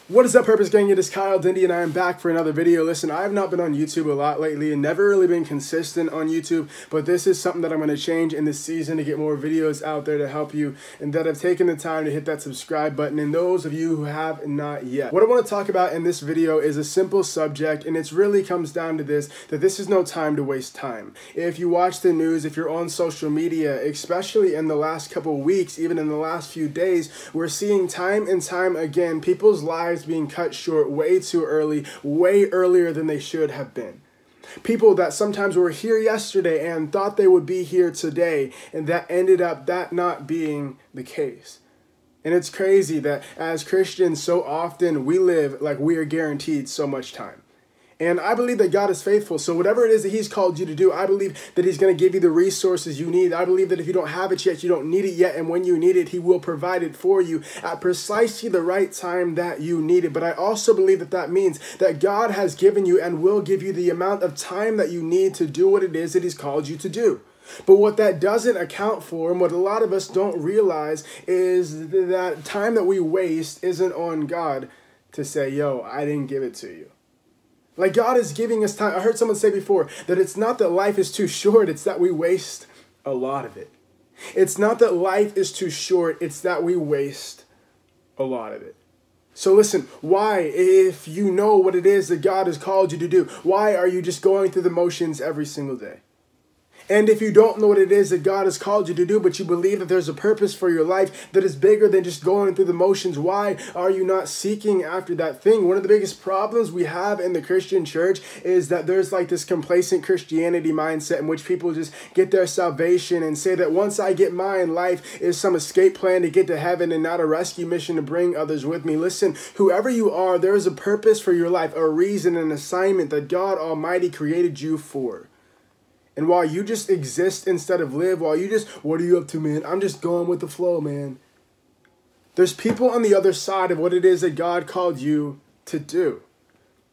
What is up, Purpose Gang? It is Kyle, Dendy, and I am back for another video. Listen, I have not been on YouTube a lot lately and never really been consistent on YouTube, but this is something that I'm going to change in this season to get more videos out there to help you, and that I've taken the time to hit that subscribe button, and those of you who have not yet. What I want to talk about in this video is a simple subject, and it really comes down to this, that this is no time to waste time. If you watch the news, if you're on social media, especially in the last couple weeks, even in the last few days, we're seeing time and time again people's lives being cut short way too early, way earlier than they should have been. People that sometimes were here yesterday and thought they would be here today, and that ended up that not being the case. And it's crazy that as Christians, so often we live like we are guaranteed so much time. And I believe that God is faithful. So whatever it is that he's called you to do, I believe that he's going to give you the resources you need. I believe that if you don't have it yet, you don't need it yet. And when you need it, he will provide it for you at precisely the right time that you need it. But I also believe that that means that God has given you and will give you the amount of time that you need to do what it is that he's called you to do. But what that doesn't account for, and what a lot of us don't realize, is that time that we waste isn't on God to say, yo, I didn't give it to you. Like, God is giving us time. I heard someone say before that it's not that life is too short, it's that we waste a lot of it. It's not that life is too short, it's that we waste a lot of it. So listen, why, if you know what it is that God has called you to do, why are you just going through the motions every single day? And if you don't know what it is that God has called you to do, but you believe that there's a purpose for your life that is bigger than just going through the motions, why are you not seeking after that thing? One of the biggest problems we have in the Christian church is that there's like this complacent Christianity mindset in which people just get their salvation and say that once I get mine, life is some escape plan to get to heaven and not a rescue mission to bring others with me. Listen, whoever you are, there is a purpose for your life, a reason, an assignment that God Almighty created you for. And while you just exist instead of live, while you just, what are you up to, man? I'm just going with the flow, man. There's people on the other side of what it is that God called you to do.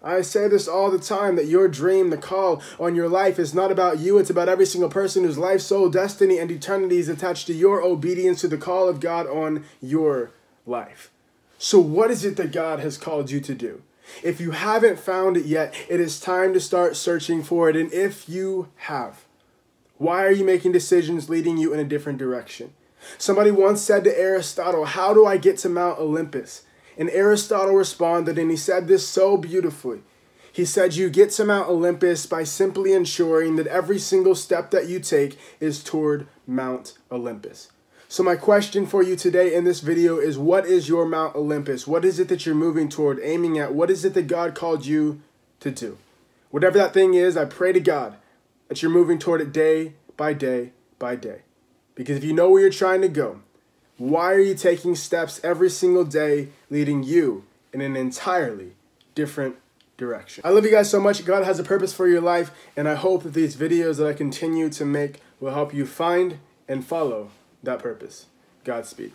I say this all the time, that your dream, the call on your life is not about you. It's about every single person whose life, soul, destiny, and eternity is attached to your obedience to the call of God on your life. So what is it that God has called you to do? If you haven't found it yet, it is time to start searching for it. And if you have, why are you making decisions leading you in a different direction? Somebody once said to Aristotle, how do I get to Mount Olympus? And Aristotle responded, and he said this so beautifully. He said, you get to Mount Olympus by simply ensuring that every single step that you take is toward Mount Olympus. So my question for you today in this video is, what is your Mount Olympus? What is it that you're moving toward, aiming at? What is it that God called you to do? Whatever that thing is, I pray to God that you're moving toward it day by day by day. Because if you know where you're trying to go, why are you taking steps every single day leading you in an entirely different direction? I love you guys so much. God has a purpose for your life, and I hope that these videos that I continue to make will help you find and follow that purpose. Godspeed.